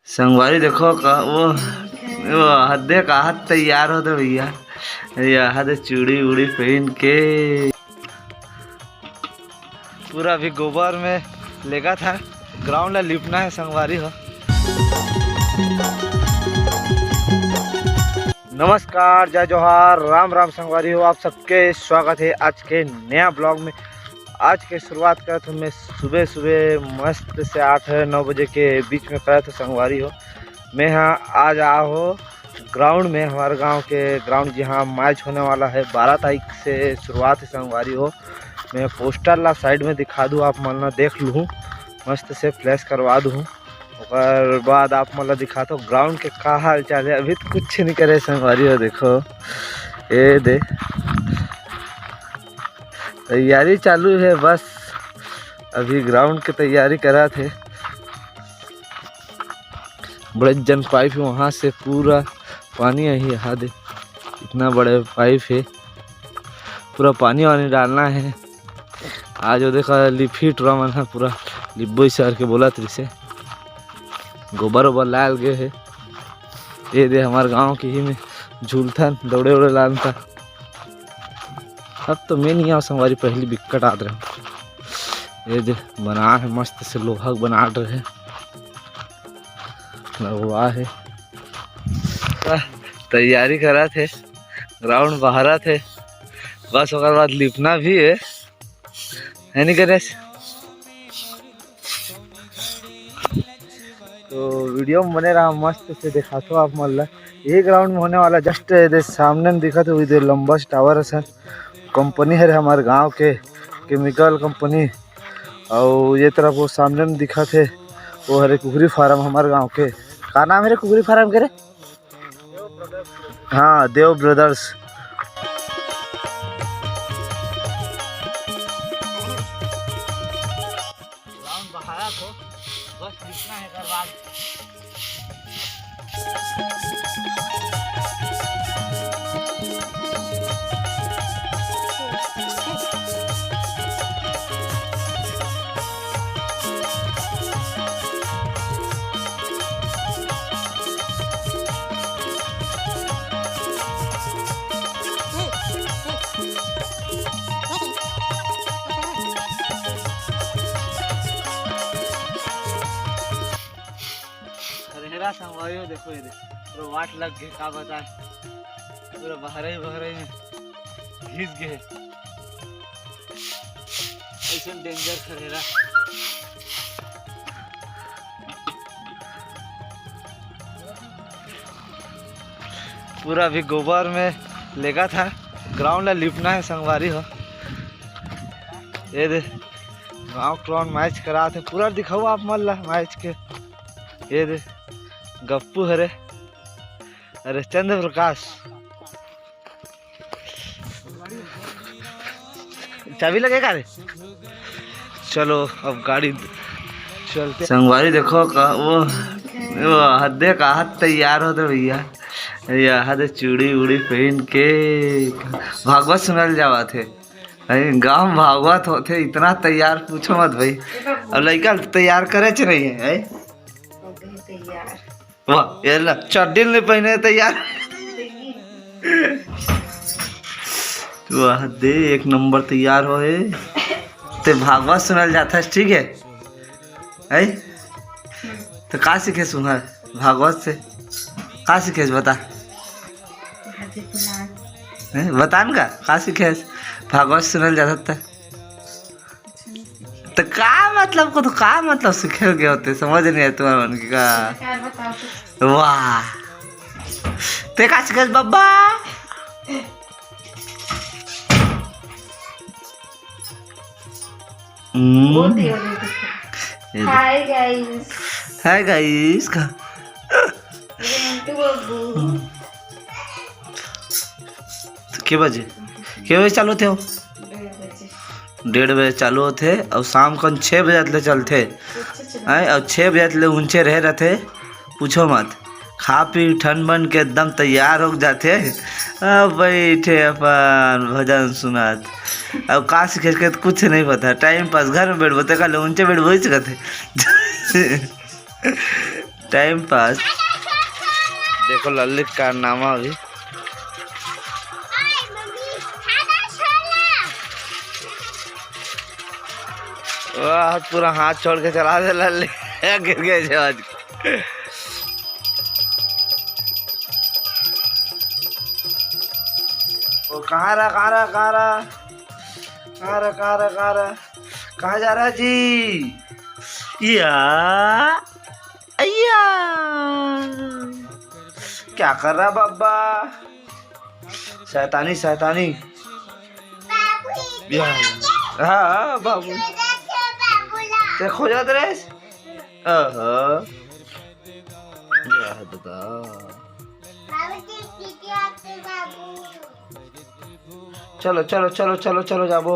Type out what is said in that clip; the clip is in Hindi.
संगवारी देखो का वो हदे का हाथ तैयार होते भैया। हद चूड़ी उड़ी पहन के पूरा भी गोबर में लेगा था। ग्राउंड ला लिपना है संगवारी हो। नमस्कार, जय जोहार, राम राम संगवारी हो। आप सबके स्वागत है आज के नया ब्लॉग में। आज के शुरुआत कर तो मैं सुबह सुबह मस्त से 8-9 बजे के बीच में करा था संगवारी हो। मैं यहाँ आज आया हो ग्राउंड में, हमारे गांव के ग्राउंड जहाँ मैच होने वाला है। 12 तारीख से शुरुआत है संगवारी हो। मैं पोस्टर ला साइड में दिखा दूँ, आप मन देख लूँ, मस्त से फ्लैश करवा दूँ। और बाद आप मतलब दिखा दो ग्राउंड के का हाल चाल है। अभी तो कुछ नहीं करे संगवारी हो। देखो ये दे तैयारी चालू है, बस अभी ग्राउंड की तैयारी करा थे। बड़े जन पाइप है, वहाँ से पूरा पानी यही यहाँ दे, इतना बड़े पाइप है, पूरा पानी वानी डालना है। आज वो देखा लिफिट रमन है, पूरा लिब्बो सर के बोला त्री से गोबर वोबर लाल गए है। ये दे हमारे गांव की ही में झूलता दौड़े उड़े लान था। अब तो मैं नहीं आऊँ संगवारी, पहली बिक्कट आद रहे। ये दे बना है मस्त से, लोहा बना रहे लगवा है। तैयारी करा थे, ग्राउंड बाहर थे, बस ओकर बाद लिपना भी है नहीं करे। तो वीडियो में बने रहा, मस्त से दिखा तो आप मतलब ये ग्राउंड में होने वाला। जस्ट सामने में दिखा तो इधर लंबा टावर है सर, कंपनी है हमारे गांव के केमिकल कंपनी। और ये तरफ वो सामने में दिखा थे वो हरे कुकरी फार्म हमारे गांव के। का नाम है कुकरी फार्म के रे? हाँ, देव ब्रदर्स। बस लिखना है कर बाद। संगवारी हो देखो, ये पूरा वाट लग गए, का बताए पूरा बहरे में घिस गए। ऐसा डेंजर खरेरा। पूरा भी गोबर में लेगा था। ग्राउंड ला लिपना है संगवारी हो। ये दे गाँव ग्राउंड मैच करा थे, पूरा दिखाओ आप मल्ला मैच के। ये दे गप्पू हरे, अरे चंद्र प्रकाश, चाबी लगेगा रे। चलो अब गाड़ी चलते। संगवारी देखो का वो हदे का हाथ तैयार होते भैया। हद चूड़ी उड़ी पहन के भागवत सुनल जावा थे। गाँव भागवत होते, इतना तैयार पूछो मत भाई। अब लड़का तैयार करे च नहीं है। वाह ये चड्डी नहीं पहने तैयार। वाह दे एक नंबर तैयार हो है। ते भागवत सुनल जाता है, ठीक है? तो का सीखे सुना भागवत से? का सीखे बता, बता न का सीखे भागवत सुनल जाता है? तो का मतलब को, तो का मतलब सीखे गए होते, समझ नहीं है तुम्हारे मन की का। वाह ते का सीखे बाबा? हाय गाइस का के बजे चालू थे? 1:30 बजे चालू थे और शाम को 6 बजे चलते। और 6 बजे ऊंचे रह रहे थे, पूछो मत। खा पी ठंड बन के एकदम तैयार हो जाते। अब बैठे अपन भजन सुनात। अब का सीखे के कुछ नहीं पता, टाइम पास घर में बैठ बोते का ऊंचे बैठ वही सकते। Time pass. देखो ललित कारनामा अभी। वाह पूरा हाथ छोड़ के चला दे लल्ली। गिर गए आज। वो कहाँ रहा कहाँ जा रहा जी? या अय्या क्या कर रहा बाबा? शैतानी हाँ बाबू ते खो जात रेस। चलो जाबो।